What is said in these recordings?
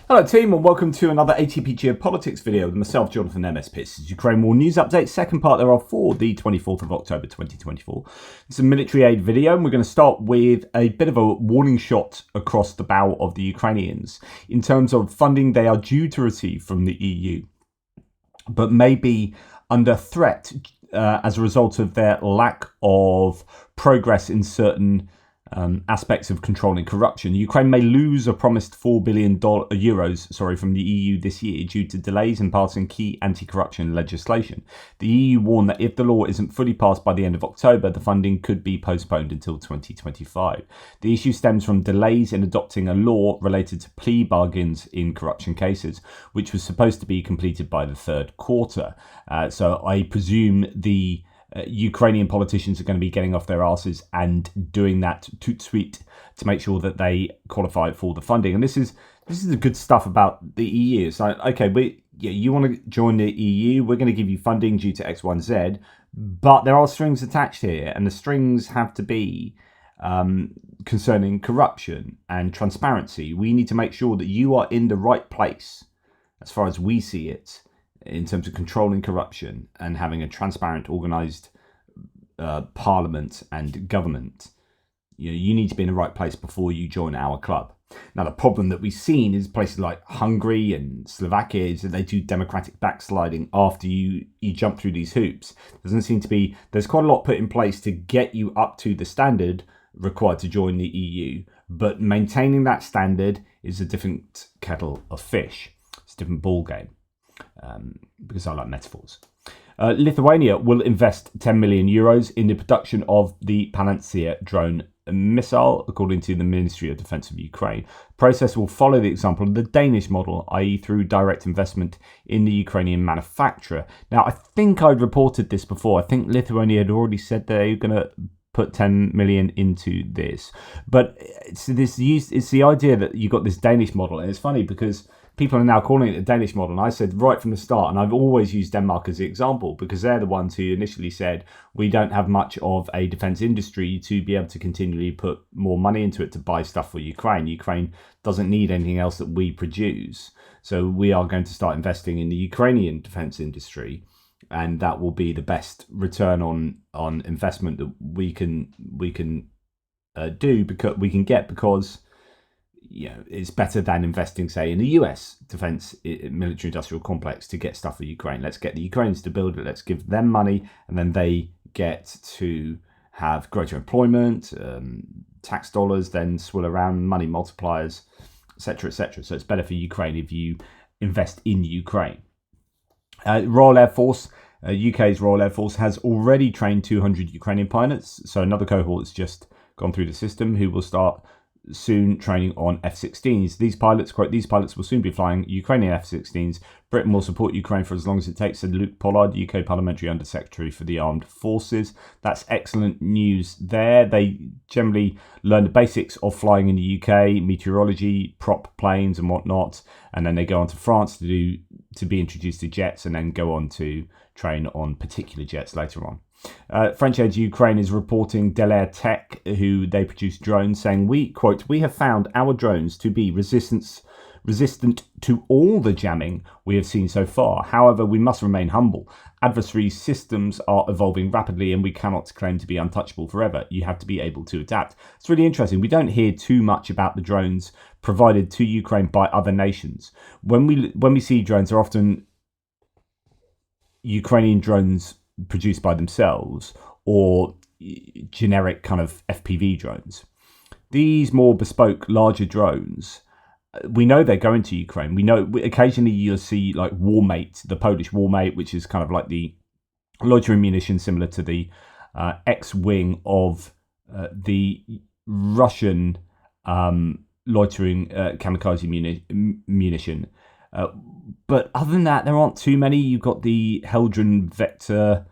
Hello team and welcome to another ATP Geopolitics video with myself, Jonathan MS Piss. This is Ukraine War News Update, second part thereof for the 24th of October 2024. It's a military aid video and we're going to start with a bit of a warning shot across the bow of the Ukrainians in terms of funding they are due to receive from the EU, but may be under threat as a result of their lack of progress in certain aspects of controlling corruption. Ukraine may lose a promised €4 billion from the EU this year due to delays in passing key anti-corruption legislation. The EU warned that if the law isn't fully passed by the end of October, the funding could be postponed until 2025. The issue stems from delays in adopting a law related to plea bargains in corruption cases, which was supposed to be completed by the third quarter. So I presume the Ukrainian politicians are going to be getting off their asses and doing that tout suite to make sure that they qualify for the funding. And this is the good stuff about the EU. It's like, okay, you want to join the EU, we're going to give you funding due to X, Y, and Z, but there are strings attached here, and the strings have to be concerning corruption and transparency. We need to make sure that you are in the right place, as far as we see it, in terms of controlling corruption and having a transparent, organised parliament and government. You need to be in the right place before you join our club. Now, the problem that we've seen is places like Hungary and Slovakia is that they do democratic backsliding after you jump through these hoops. There's quite a lot put in place to get you up to the standard required to join the EU, but maintaining that standard is a different kettle of fish. It's a different ball game. Because I like metaphors. Lithuania will invest €10 million in the production of the Panacea drone missile, according to the Ministry of Defence of Ukraine. The process will follow the example of the Danish model, i.e. through direct investment in the Ukrainian manufacturer. Now, I think I'd reported this before. I think Lithuania had already said they were going to put 10 million into this. But it's the idea that you got this Danish model, and it's funny because people are now calling it the Danish model. And I said right from the start, and I've always used Denmark as the example because they're the ones who initially said we don't have much of a defence industry to be able to continually put more money into it to buy stuff for Ukraine. Ukraine doesn't need anything else that we produce. So we are going to start investing in the Ukrainian defence industry. And that will be the best return on investment that we can do because it's better than investing, say, in the US defense military industrial complex to get stuff for Ukraine. Let's get the Ukrainians to build it. Let's give them money, and then they get to have greater employment, tax dollars then swill around, money multipliers, etc., etc. So it's better for Ukraine if you invest in Ukraine. Royal Air Force. UK's Royal Air Force has already trained 200 Ukrainian pilots. So another cohort has just gone through the system who will start soon training on F-16s. These pilots will soon be flying Ukrainian F-16s. Britain will support Ukraine for as long as it takes, said Luke Pollard, UK Parliamentary Under-Secretary for the Armed Forces. That's excellent news there. They generally learn the basics of flying in the UK, meteorology, prop planes and whatnot, and then they go on to France to be introduced to jets and then go on to train on particular jets later on. French aid to Ukraine is reporting Delair Tech, who they produce drones, saying, we have found our drones to be resistant to all the jamming we have seen so far. However, we must remain humble. Adversary systems are evolving rapidly and we cannot claim to be untouchable forever. You have to be able to adapt. It's really interesting. We don't hear too much about the drones provided to Ukraine by other nations. When we see drones, they're often Ukrainian drones produced by themselves or generic kind of FPV drones. These more bespoke, larger drones, we know they're going to Ukraine. We know occasionally you'll see like Warmate, the Polish Warmate, which is kind of like the loitering munition similar to the X-wing of the Russian loitering kamikaze munition. But other than that, there aren't too many. You've got the Heldron Vector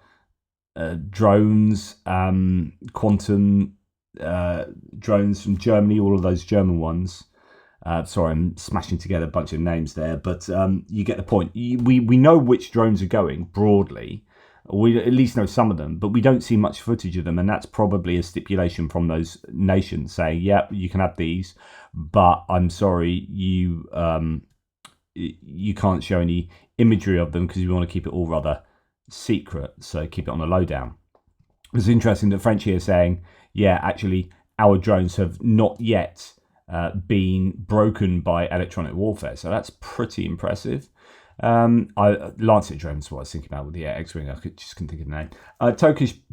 drones, quantum drones from Germany, all of those German ones. Sorry, I'm smashing together a bunch of names there, but you get the point. We know which drones are going broadly. We at least know some of them, but we don't see much footage of them, and that's probably a stipulation from those nations saying, "Yeah, you can have these, but I'm sorry, you you can't show any imagery of them because we want to keep it all rather secret, so keep it on the lowdown. It's interesting that French here saying, yeah, actually, our drones have not yet been broken by electronic warfare. So that's pretty impressive. Lancet drones is what I was thinking about with the X-Wing. I just couldn't think of the name.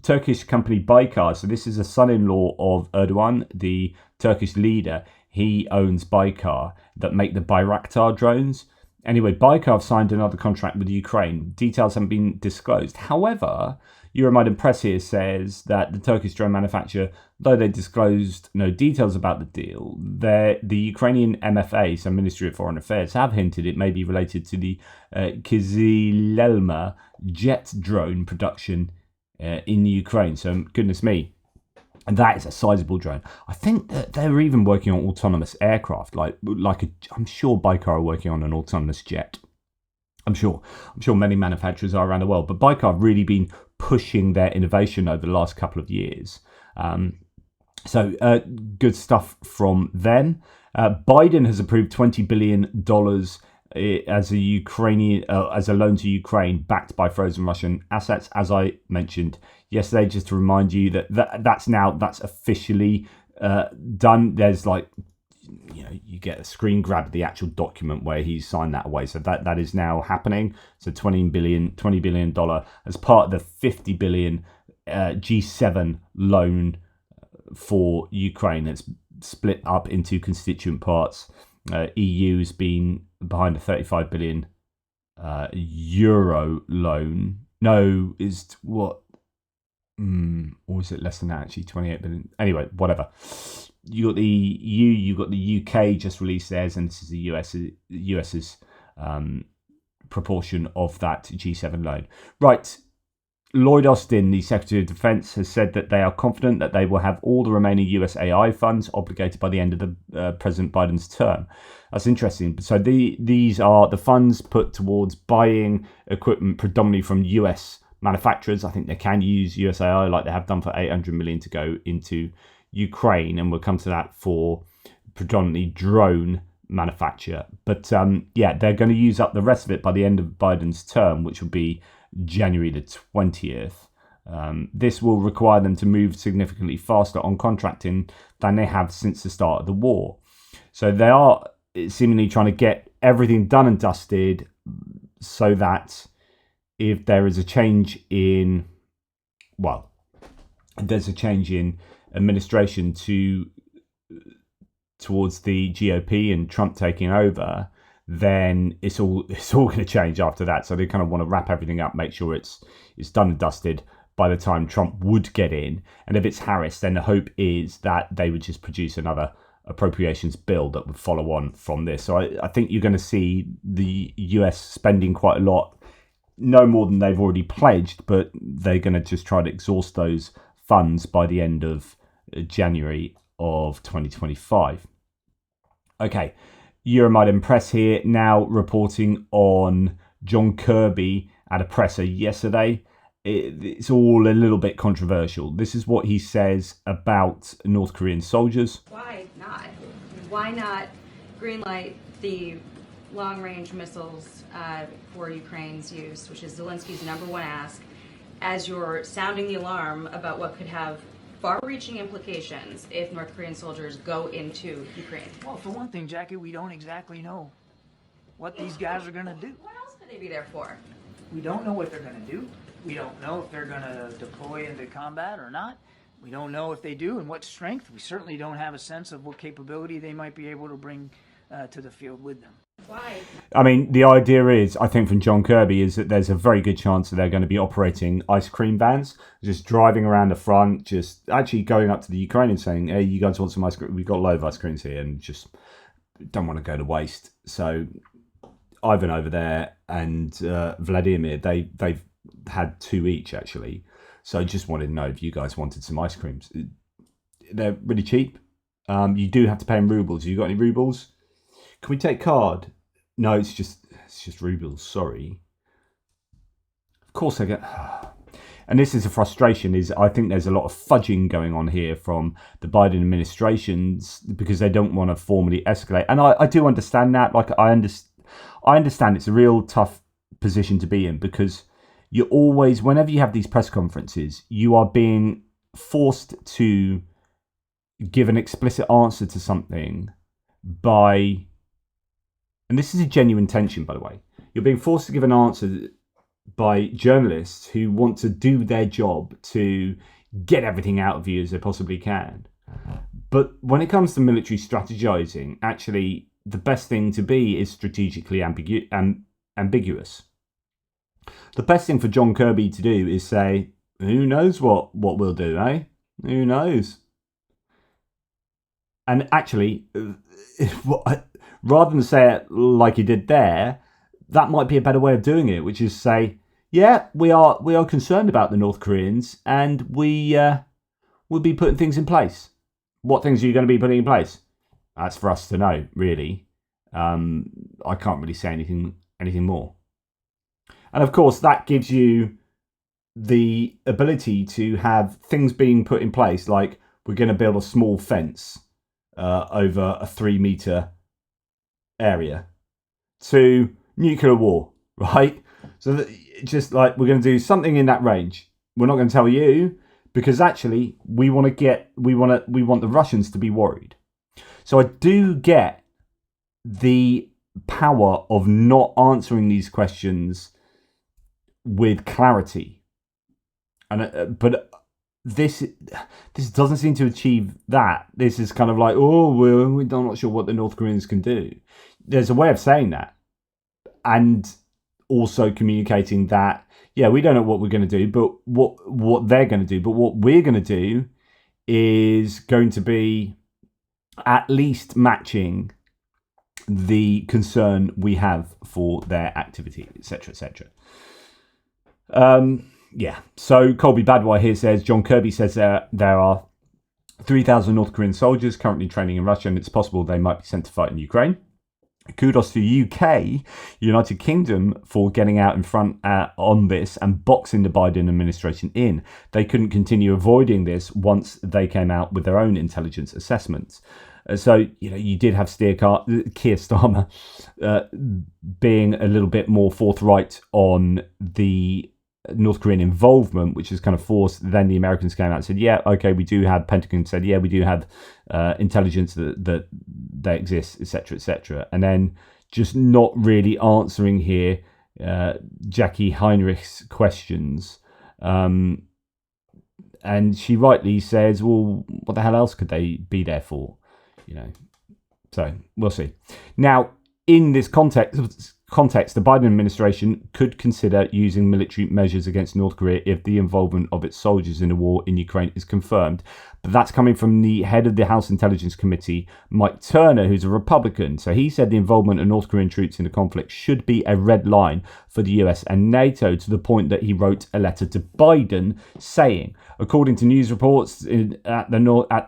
Turkish company Baykar. So this is a son-in-law of Erdogan, the Turkish leader. He owns Baykar that make the Bayraktar drones. Anyway, Baykar have signed another contract with Ukraine. Details haven't been disclosed. However, Euromaidan Press here says that the Turkish drone manufacturer, though they disclosed no details about the deal, the Ukrainian MFA, so Ministry of Foreign Affairs, have hinted it may be related to the Kizilelma jet drone production in Ukraine. So, goodness me. And that is a sizable drone. I think that they're even working on autonomous aircraft. I'm sure Baykar are working on an autonomous jet. I'm sure many manufacturers are around the world. But Baykar have really been pushing their innovation over the last couple of years. So good stuff from them. Biden has approved $20 billion as a loan to Ukraine, backed by frozen Russian assets, as I mentioned yesterday. Just to remind you that's officially done. There's you get a screen grab of the actual document where he's signed that away. So that is now happening. So $20 billion as part of the $50 billion G7 loan for Ukraine. It's split up into constituent parts. EU has been behind a 35 billion euro loan. No, is what? Or is it less than that? Actually, 28 billion. Anyway, whatever. You got the EU, you got the UK just released theirs, and this is the US's proportion of that G7 loan. Right. Lloyd Austin, the Secretary of Defense, has said that they are confident that they will have all the remaining USAI funds obligated by the end of the President Biden's term. That's interesting. So these are the funds put towards buying equipment predominantly from US manufacturers. I think they can use USAI like they have done for $800 million to go into Ukraine, and we'll come to that for predominantly drone manufacture. But they're going to use up the rest of it by the end of Biden's term, which will be January the 20th. This will require them to move significantly faster on contracting than they have since the start of the war. So they are seemingly trying to get everything done and dusted so that if there is a change in, there's a change in administration towards the GOP and Trump taking over, then it's all going to change after that. So they kind of want to wrap everything up, make sure it's done and dusted by the time Trump would get in. And if it's Harris, then the hope is that they would just produce another appropriations bill that would follow on from this. So I think you're going to see the US spending quite a lot, no more than they've already pledged, but they're going to just try to exhaust those funds by the end of January of 2025. Okay. Euromaidan Press here now reporting on John Kirby at a presser yesterday. It's all a little bit controversial. This is what he says about North Korean soldiers. Why not? Why not greenlight the long-range missiles for Ukraine's use, which is Zelensky's number one ask, as you're sounding the alarm about what could have far-reaching implications if North Korean soldiers go into Ukraine? Well, for one thing, Jackie, we don't exactly know what these guys are going to do. What else could they be there for? We don't know what they're going to do. We don't know if they're going to deploy into combat or not. We don't know if they do and what strength. We certainly don't have a sense of what capability they might be able to bring to the field with them. Why? I mean, the idea is, I think from John Kirby, is that there's a very good chance that they're going to be operating ice cream vans, just driving around the front, just actually going up to the Ukrainians saying, hey, you guys want some ice cream? We've got a load of ice creams here and just don't want to go to waste. So Ivan over there and Vladimir, they've had 2 each actually. So I just wanted to know if you guys wanted some ice creams. They're really cheap. You do have to pay in rubles. You got any rubles? Can we take card? No, it's just rubles. Sorry. Of course I get. And this is a frustration. Is I think there's a lot of fudging going on here from the Biden administrations because they don't want to formally escalate. And I do understand that. Like I I understand it's a real tough position to be in, because you always, whenever you have these press conferences, you are being forced to give an explicit answer to something by, and this is a genuine tension, by the way, you're being forced to give an answer by journalists who want to do their job to get everything out of you as they possibly can. But when it comes to military strategizing, actually, the best thing to be is strategically ambiguous. The best thing for John Kirby to do is say, who knows what we'll do, eh? Who knows? And actually, rather than say it like he did there, that might be a better way of doing it, which is say, yeah, we are concerned about the North Koreans, and we'll be putting things in place. What things are you going to be putting in place? That's for us to know, really. I can't really say anything more. And of course, that gives you the ability to have things being put in place, like we're going to build a small fence over a 3-meter area, to nuclear war, right? So just like, we're going to do something in that range. We're not going to tell you, because actually we want the Russians to be worried. So I do get the power of not answering these questions with clarity, and but this doesn't seem to achieve that. This is kind of like, oh, we're not sure what the North Koreans can do. There's a way of saying that, and also communicating that, yeah, we don't know what we're going to do, but what they're going to do, but what we're going to do is going to be at least matching the concern we have for their activity, etc., etc. Yeah, so Colby Badwai here says, John Kirby says there are 3,000 North Korean soldiers currently training in Russia, and it's possible they might be sent to fight in Ukraine. Kudos to UK, United Kingdom, for getting out in front on this and boxing the Biden administration in. They couldn't continue avoiding this once they came out with their own intelligence assessments. So, you did have Keir Starmer being a little bit more forthright on the North Korean involvement, which is kind of forced. Then the Americans came out and said, yeah, okay, we do have, Pentagon said, yeah, we do have intelligence that they exist, etc., etc. And then just not really answering here Jackie Heinrich's questions. And she rightly says, well, what the hell else could they be there for? So we'll see. Now, in this context, the Biden administration could consider using military measures against North Korea if the involvement of its soldiers in the war in Ukraine is confirmed. But that's coming from the head of the House Intelligence Committee, Mike Turner, who's a Republican. So he said the involvement of North Korean troops in the conflict should be a red line for the US and NATO, to the point that he wrote a letter to Biden saying, according to news reports at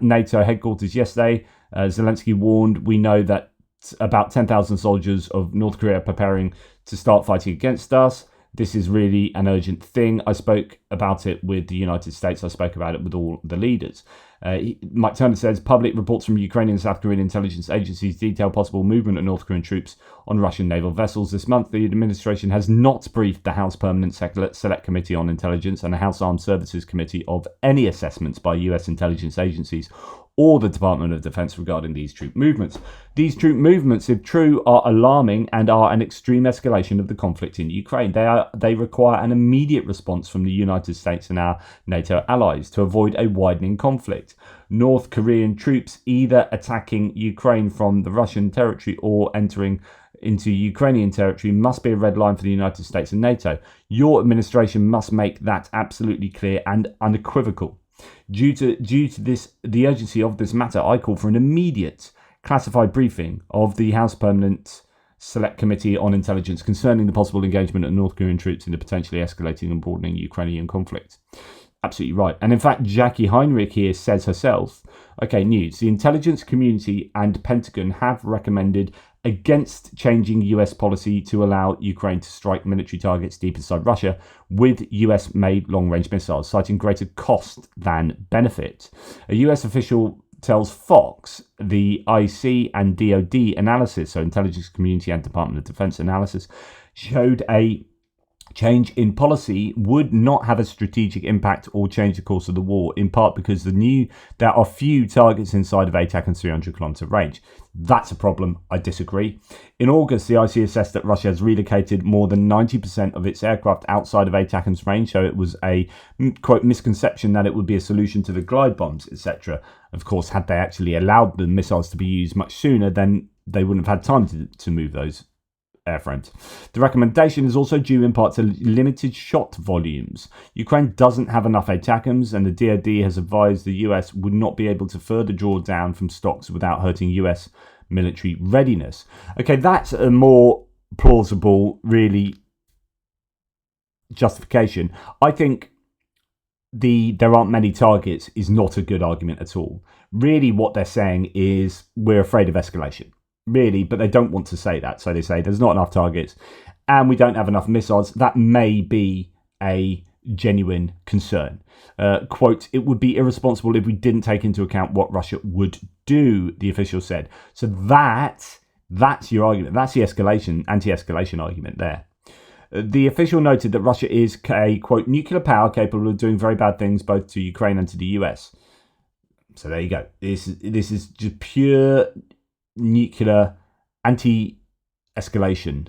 NATO headquarters yesterday, Zelensky warned, we know that about 10,000 soldiers of North Korea are preparing to start fighting against us. This is really an urgent thing. I spoke about it with the United States. I spoke about it with all the leaders. Mike Turner says public reports from Ukrainian and South Korean intelligence agencies detail possible movement of North Korean troops on Russian naval vessels this month. The administration has not briefed the House Permanent Select Committee on Intelligence and the House Armed Services Committee of any assessments by US intelligence agencies or the Department of Defense regarding these troop movements. These troop movements, if true, are alarming and are an extreme escalation of the conflict in Ukraine. They require an immediate response from the United States and our NATO allies to avoid a widening conflict. North Korean troops either attacking Ukraine from the Russian territory or entering into Ukrainian territory must be a red line for the United States and NATO. Your administration must make that absolutely clear and unequivocal. Due to the urgency of this matter, I call for an immediate classified briefing of the House Permanent Select Committee on Intelligence concerning the possible engagement of North Korean troops in the potentially escalating and broadening Ukrainian conflict. Absolutely right. And in fact, Jackie Heinrich here says herself, okay, news. The intelligence community and Pentagon have recommended against changing US policy to allow Ukraine to strike military targets deep inside Russia with US-made long-range missiles, citing greater cost than benefit. A US official tells Fox the IC and DoD analysis, so Intelligence Community and Department of Defense analysis, showed a change in policy would not have a strategic impact or change the course of the war, in part because there are few targets inside of ATAC and 300-kilometer range. That's a problem. I disagree. In August, the IC assessed that Russia has relocated more than 90% of its aircraft outside of ATAC's range, so it was a, quote, misconception that it would be a solution to the glide bombs, etc. Of course, had they actually allowed the missiles to be used much sooner, then they wouldn't have had time to move those airframes. The recommendation is also due in part to limited shot volumes. Ukraine doesn't have enough ATACMS, and the DoD has advised the US would not be able to further draw down from stocks without hurting US military readiness. Okay, that's a more plausible, really, justification. I think there aren't many targets is not a good argument at all. Really, what they're saying is we're afraid of escalation. Really, but they don't want to say that. So they say there's not enough targets and we don't have enough missiles. That may be a genuine concern. Quote, it would be irresponsible if we didn't take into account what Russia would do, the official said. So that's your argument. That's the anti-escalation argument there. The official noted that Russia is a, quote, nuclear power capable of doing very bad things both to Ukraine and to the US. So there you go. This is just pure nuclear anti-escalation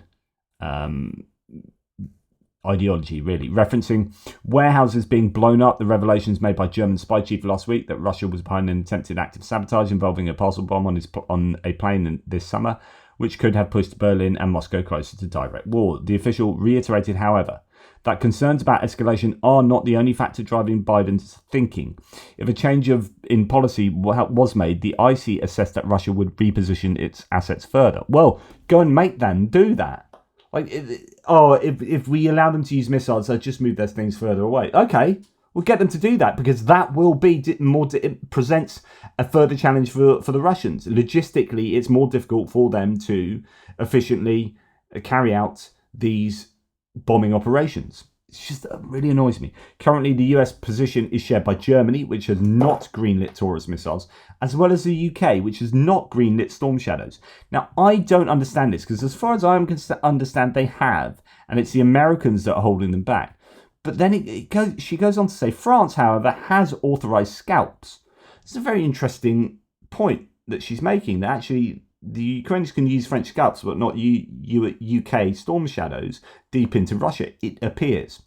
ideology, really. Referencing warehouses being blown up, the revelations made by German spy chief last week that Russia was behind an attempted act of sabotage involving a parcel bomb on a plane this summer, which could have pushed Berlin and Moscow closer to direct war. The official reiterated, however, that concerns about escalation are not the only factor driving Biden's thinking. If a change in policy was made, the IC assessed that Russia would reposition its assets further. Well, go and make them do that. Like, if we allow them to use missiles, they'll just move their things further away. Okay, we'll get them to do that because that will be it presents a further challenge for the Russians. Logistically, it's more difficult for them to efficiently carry out these bombing operations. It's just really annoys me. Currently, the US position is shared by Germany, which has not greenlit Taurus missiles, as well as the UK, which has not greenlit Storm Shadows. Now, I don't understand this because as far as I understand, they have, and it's the Americans that are holding them back. But then she goes on to say, France, however, has authorized scalps. It's a very interesting point that she's making, that actually the Ukrainians can use French scalps, but not UK Storm Shadows deep into Russia, it appears.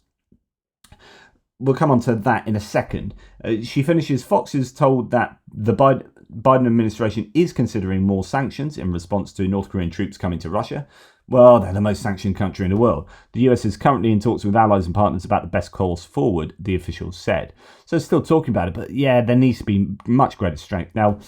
We'll come on to that in a second. She finishes, Fox is told that the Biden administration is considering more sanctions in response to North Korean troops coming to Russia. Well, they're the most sanctioned country in the world. The US is currently in talks with allies and partners about the best course forward, the officials said. So still talking about it, but yeah, there needs to be much greater strength. Now,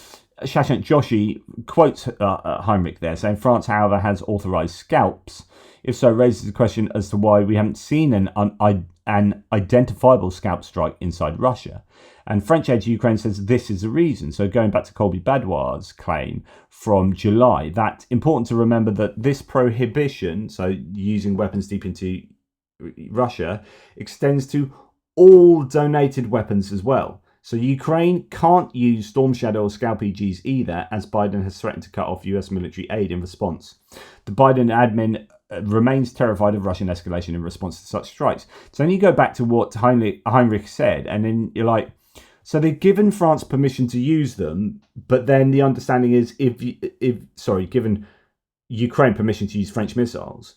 Shashank Joshi quotes Heinrich there, saying France, however, has authorized scalps. If so, raises the question as to why we haven't seen an identifiable scalp strike inside Russia. And French aid to Ukraine says this is the reason. So going back to Colby Badwar's claim from July, that important to remember that this prohibition, so using weapons deep into Russia, extends to all donated weapons as well. So Ukraine can't use Storm Shadow or Scalp EGs either, as Biden has threatened to cut off US military aid in response. The Biden admin remains terrified of Russian escalation in response to such strikes. So then you go back to what Heinrich said, and then you're like, so they've given France permission to use them, but then the understanding is given Ukraine permission to use French missiles.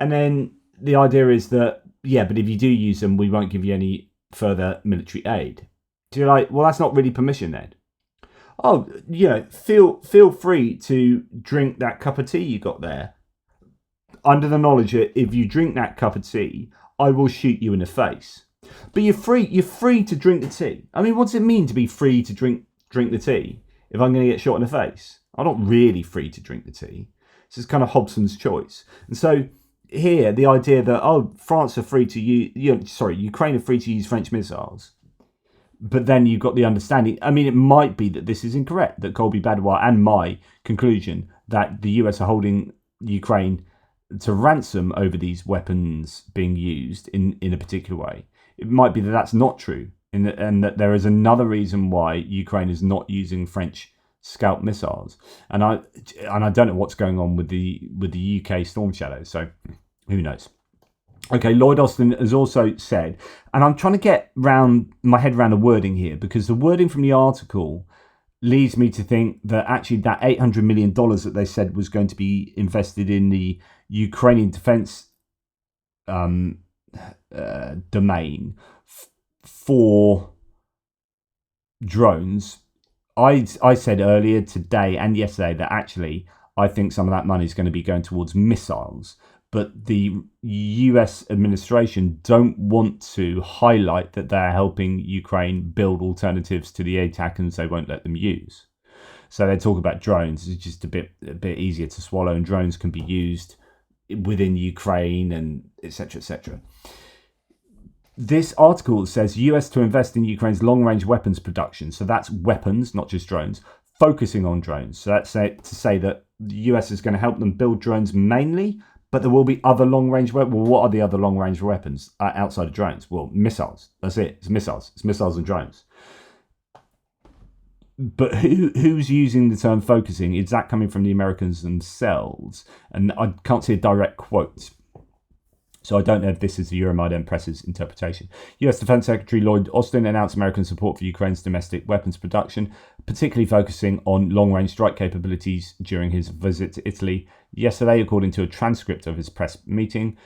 And then the idea is that, yeah, but if you do use them, we won't give you any further military aid. So you're like, well, that's not really permission then. Oh, feel free to drink that cup of tea you got there. Under the knowledge that if you drink that cup of tea, I will shoot you in the face. But you're free to drink the tea. I mean, what does it mean to be free to drink the tea if I'm going to get shot in the face? I'm not really free to drink the tea. This is kind of Hobson's choice. And so here, the idea that, France are free to use, Ukraine are free to use French missiles. But then you've got the understanding, I mean, it might be that this is incorrect, that Colby Badwar and my conclusion that the US are holding Ukraine to ransom over these weapons being used in a particular way. It might be that that's not true. and that there is another reason why Ukraine is not using French Scalp missiles. And I don't know what's going on with the UK Storm Shadow, so who knows. Okay, Lloyd Austin has also said, and I'm trying to get my head around the wording here, because the wording from the article leads me to think that actually that $800 million that they said was going to be invested in the Ukrainian defense domain for drones. I said earlier today and yesterday that actually I think some of that money is going to be going towards missiles, but the US administration don't want to highlight that they're helping Ukraine build alternatives to the ATACMS they won't let them use. So they talk about drones. It's just a bit easier to swallow, and drones can be used within Ukraine and etc. etc. This article says US to invest in Ukraine's long-range weapons production. So that's weapons, not just drones, focusing on drones. So that's to say that the US is going to help them build drones mainly, but there will be other long-range weapons. Well, what are the other long-range weapons outside of drones? Well, missiles. That's it. It's missiles. It's missiles and drones. But who's using the term focusing? Is that coming from the Americans themselves? And I can't see a direct quote. So I don't know if this is the Euromaidan Press's interpretation. US Defense Secretary Lloyd Austin announced American support for Ukraine's domestic weapons production, particularly focusing on long-range strike capabilities during his visit to Italy yesterday, according to a transcript of his press meeting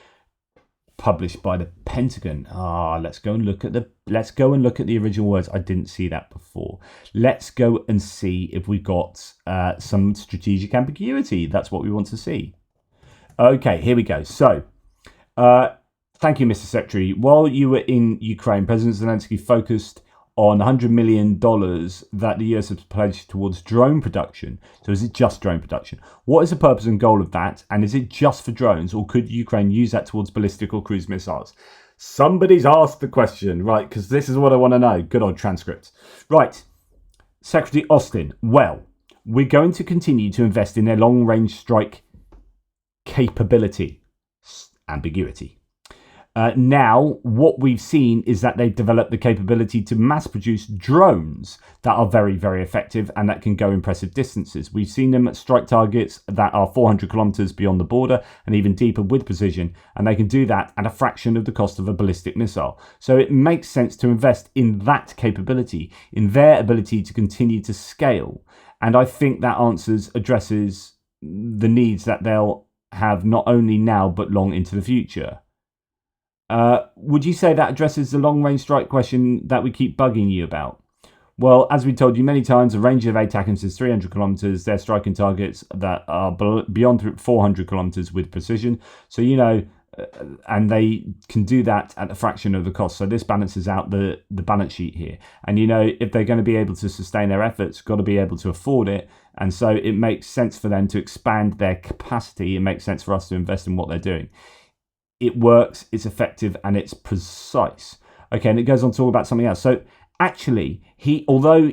published by the Pentagon. Let's go and look at the original words. I didn't see that before. Let's go and see if we got some strategic ambiguity. That's what we want to see. Okay, here we go. So, thank you, Mr. Secretary. While you were in Ukraine, President Zelensky focused on $100 million that the US has pledged towards drone production. So is it just drone production? What is the purpose and goal of that? And is it just for drones, or could Ukraine use that towards ballistic or cruise missiles? Somebody's asked the question, right? Because this is what I want to know. Good old transcript. Right. Secretary Austin, well, we're going to continue to invest in their long-range strike capability. Ambiguity. Now, what we've seen is that they've developed the capability to mass produce drones that are very, very effective and that can go impressive distances. We've seen them strike targets that are 400 kilometers beyond the border and even deeper with precision, and they can do that at a fraction of the cost of a ballistic missile. So it makes sense to invest in that capability, in their ability to continue to scale. And I think that addresses the needs that they'll have not only now but long into the future. Would you say that addresses the long-range strike question that we keep bugging you about? Well, as we told you many times, the range of ATACMS is 300 kilometers. They're striking targets that are beyond 400 kilometers with precision. So, and they can do that at a fraction of the cost. So this balances out the balance sheet here. And, if they're going to be able to sustain their efforts, got to be able to afford it. And so it makes sense for them to expand their capacity. It makes sense for us to invest in what they're doing. It works, it's effective, and it's precise. Okay, and it goes on to talk about something else. So actually, although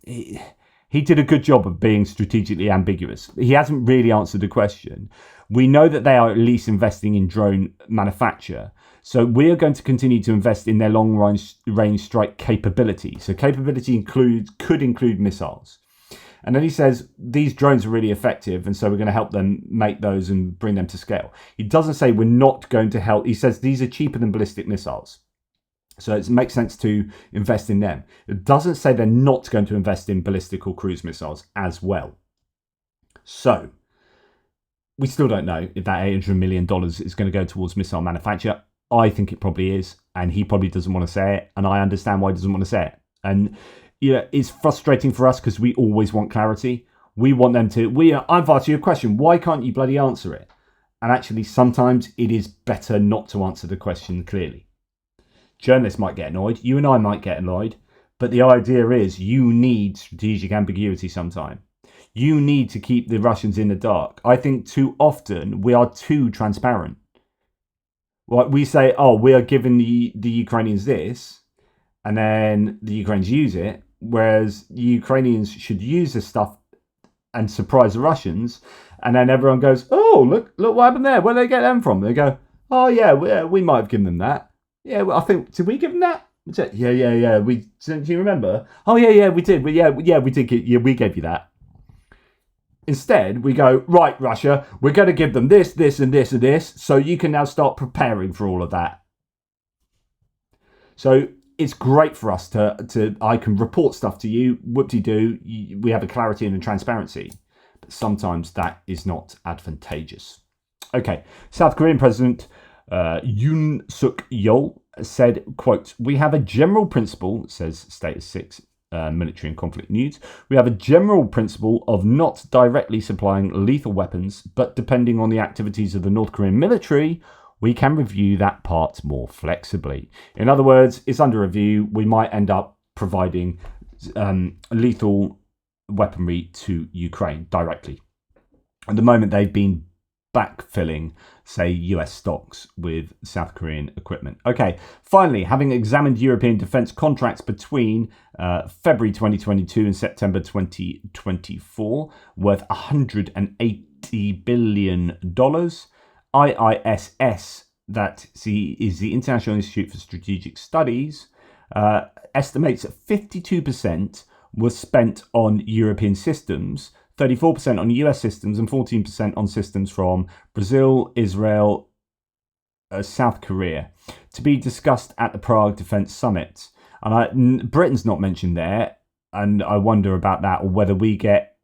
he did a good job of being strategically ambiguous, he hasn't really answered the question. We know that they are at least investing in drone manufacture. So we are going to continue to invest in their long-range strike capability. So capability could include missiles. And then he says, these drones are really effective, and so we're going to help them make those and bring them to scale. He doesn't say we're not going to help. He says these are cheaper than ballistic missiles. So it makes sense to invest in them. It doesn't say they're not going to invest in ballistic or cruise missiles as well. So we still don't know if that $800 million is going to go towards missile manufacture. I think it probably is, and he probably doesn't want to say it, and I understand why he doesn't want to say it. And it's frustrating for us because we always want clarity. We want them to. I've asked you a question. Why can't you bloody answer it? And actually, sometimes it is better not to answer the question clearly. Journalists might get annoyed. You and I might get annoyed. But the idea is you need strategic ambiguity sometime. You need to keep the Russians in the dark. I think too often we are too transparent. Like we say, we are giving the Ukrainians this, and then the Ukrainians use it. Whereas the Ukrainians should use this stuff and surprise the Russians, and then everyone goes, look what happened there. Where did they get them from? They go, yeah, we might have given them that. Yeah, well, I think, did we give them that? Yeah. Do you remember? Oh yeah, we did. We did. We gave you that. Instead, we go, right, Russia, we're going to give them this, this, and this, and this, so you can now start preparing for all of that. So it's great for us to I can report stuff to you, whoop-de-doo, we have a clarity and a transparency. But sometimes that is not advantageous. Okay, South Korean President Yoon Suk Yeol said, quote, "We have a general principle," says Status 6 Military and Conflict News, "we have a general principle of not directly supplying lethal weapons, but depending on the activities of the North Korean military, we can review that part more flexibly." In other words, it's under review. We might end up providing lethal weaponry to Ukraine directly. At the moment, they've been backfilling, say, US stocks with South Korean equipment. Okay, finally, having examined European defence contracts between February 2022 and September 2024, worth $180 billion, IISS, that is the International Institute for Strategic Studies, estimates that 52% was spent on European systems, 34% on US systems, and 14% on systems from Brazil, Israel, South Korea, to be discussed at the Prague Defence Summit. And Britain's not mentioned there, and I wonder about that, or whether we get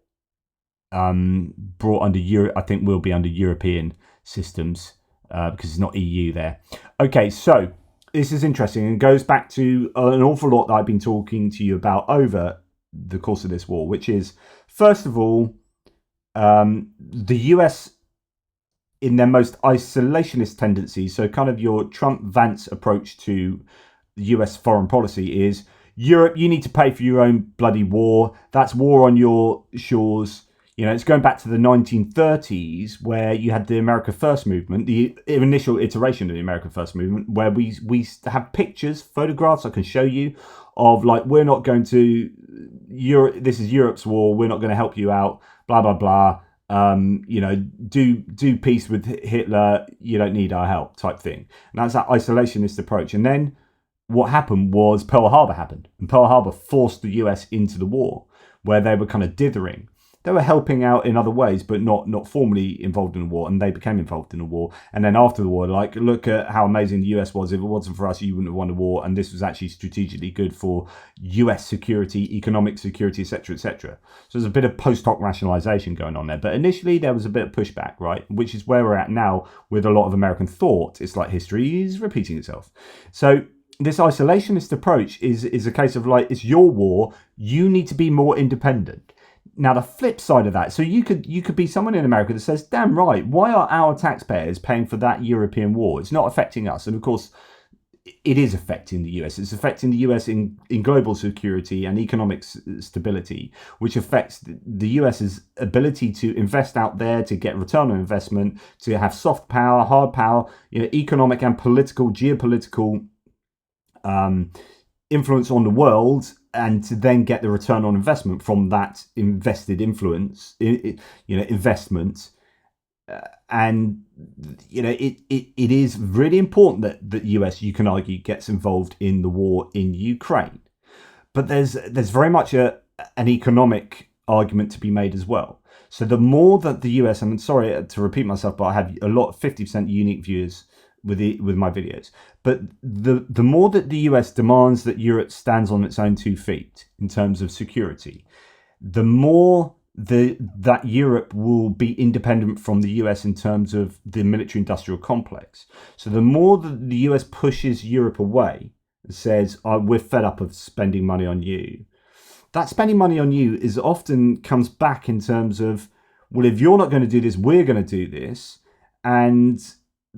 brought under I think we'll be under European systems because it's not EU there. Okay, so this is interesting and goes back to an awful lot that I've been talking to you about over the course of this war, which is, first of all, the US in their most isolationist tendencies. So kind of your Trump-Vance approach to US foreign policy is, Europe, you need to pay for your own bloody war. That's war on your shores. You know, it's going back to the 1930s, where you had the America First movement, the initial iteration of the America First movement, where we have pictures, photographs I can show you of, like, we're not going to Europe. This is Europe's war. We're not going to help you out. Blah blah blah. You know, do peace with Hitler. You don't need our help, type thing. And that's that isolationist approach. And then what happened was Pearl Harbor happened, and Pearl Harbor forced the US into the war, where they were kind of dithering. They were helping out in other ways, but not formally involved in the war, and they became involved in the war. And then after the war, like, look at how amazing the US was. If it wasn't for us, you wouldn't have won the war, and this was actually strategically good for US security, economic security, etc., etc. So there's a bit of post hoc rationalization going on there. But initially, there was a bit of pushback, right? Which is where we're at now with a lot of American thought. It's like history is repeating itself. So this isolationist approach is a case of, like, it's your war. You need to be more independent. Now, the flip side of that, so you could be someone in America that says, damn right, why are our taxpayers paying for that European war? It's not affecting us. And of course, it is affecting the US. It's affecting the US in global security and economic stability, which affects the US's ability to invest out there, to get return on investment, to have soft power, hard power, you know, economic and political, geopolitical influence on the world, and to then get the return on investment from that invested influence, investment. And, you know, it is really important that the US, you can argue, gets involved in the war in Ukraine. But there's very much an economic argument to be made as well. So the more that the US, and I'm sorry to repeat myself, but I have a lot of 50% unique viewers with my videos, but the more that the US demands that Europe stands on its own 2 feet in terms of security, the more that Europe will be independent from the US in terms of the military industrial complex. So the more that the US pushes Europe away and says, we're fed up of spending money on you, that spending money on you is often comes back in terms of, well, if you're not going to do this, we're going to do this. And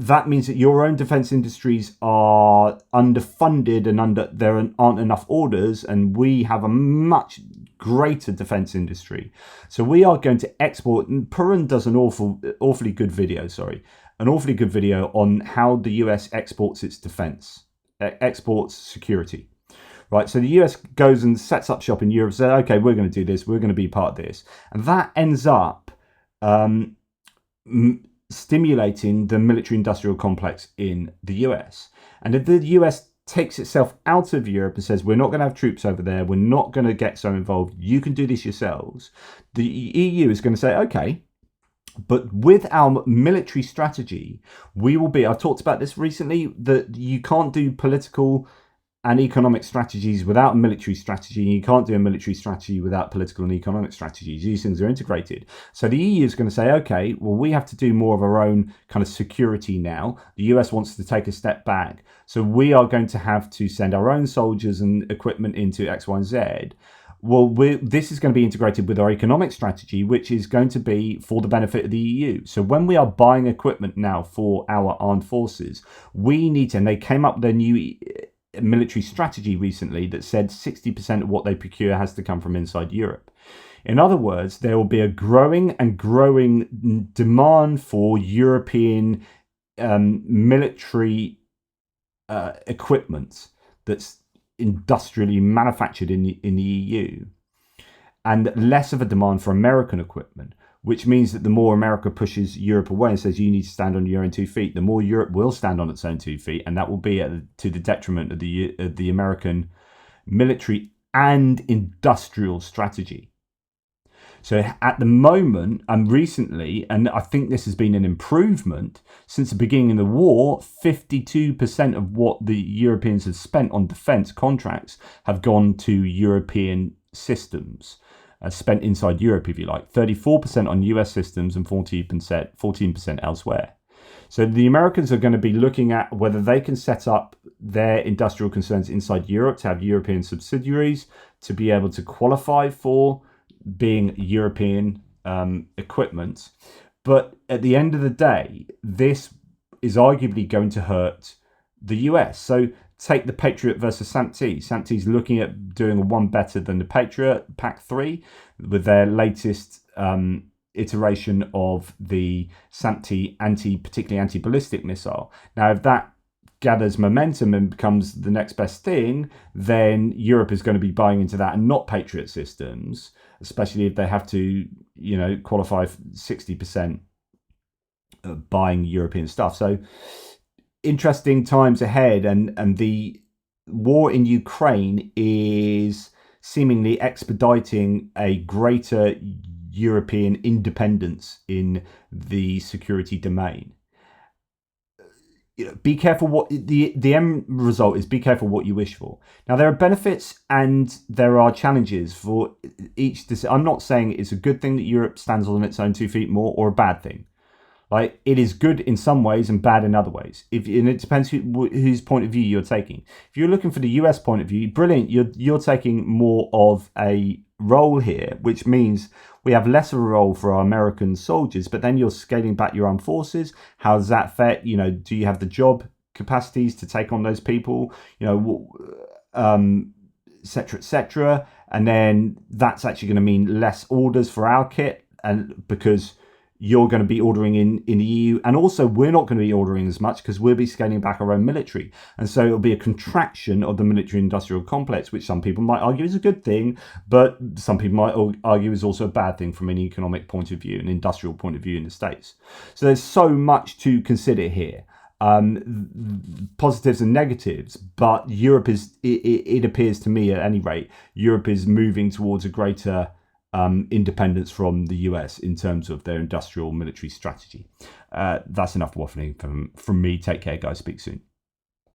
that means that your own defense industries are underfunded and there aren't enough orders, and we have a much greater defense industry. So we are going to export, and Purin does an awfully good video on how the US exports its defense, exports security. Right, so the US goes and sets up shop in Europe, says, okay, we're going to do this, we're going to be part of this. And that ends up stimulating the military industrial complex in the US. And if the US takes itself out of Europe and says, we're not going to have troops over there, we're not going to get so involved, you can do this yourselves, the EU is going to say, okay, but with our military strategy, we will be, I've talked about this recently, that you can't do political and economic strategies without a military strategy. You can't do a military strategy without political and economic strategies. These things are integrated. So the EU is going to say, okay, well, we have to do more of our own kind of security now. The US wants to take a step back. So we are going to have to send our own soldiers and equipment into X, Y, and Z. Well, this is going to be integrated with our economic strategy, which is going to be for the benefit of the EU. So when we are buying equipment now for our armed forces, we need to, and they came up with a new military strategy recently that said 60% of what they procure has to come from inside Europe. In other words, there will be a growing demand for European military equipment that's industrially manufactured in the EU, and less of a demand for American equipment, which means that the more America pushes Europe away and says you need to stand on your own 2 feet, the more Europe will stand on its own 2 feet, and that will be to the detriment of the American military and industrial strategy. So at the moment, and recently, and I think this has been an improvement since the beginning of the war, 52% of what the Europeans have spent on defence contracts have gone to European systems, spent inside Europe, if you like. 34% on US systems and 14% elsewhere. So the Americans are going to be looking at whether they can set up their industrial concerns inside Europe to have European subsidiaries to be able to qualify for being European equipment. But at the end of the day, this is arguably going to hurt the US. So take the Patriot versus SAMP-T. SAMP-T is looking at doing one better than the Patriot, PAC-3, with their latest iteration of the SAMP-T particularly anti-ballistic missile. Now, if that gathers momentum and becomes the next best thing, then Europe is going to be buying into that and not Patriot systems, especially if they have to, qualify 60% buying European stuff. So interesting times ahead, and the war in Ukraine is seemingly expediting a greater European independence in the security domain. Be careful what the end result is. Be careful what you wish for. Now, there are benefits and there are challenges for each. I'm not saying it's a good thing that Europe stands on its own 2 feet more, or a bad thing. Like, it is good in some ways and bad in other ways. And it depends whose point of view you're taking. If you're looking for the US point of view, brilliant. You're taking more of a role here, which means we have less of a role for our American soldiers, but then you're scaling back your armed forces. How does that affect, do you have the job capacities to take on those people, et cetera, et cetera. And then that's actually going to mean less orders for our kit, and because you're going to be ordering in the EU, and also we're not going to be ordering as much because we'll be scaling back our own military. And so it'll be a contraction of the military industrial complex, which some people might argue is a good thing, but some people might argue is also a bad thing from an economic point of view, an industrial point of view in the States. So there's so much to consider here. Positives and negatives, but Europe it appears to me at any rate, Europe is moving towards a greater independence from the US in terms of their industrial military strategy. That's enough waffling from me. Take care, guys. Speak soon.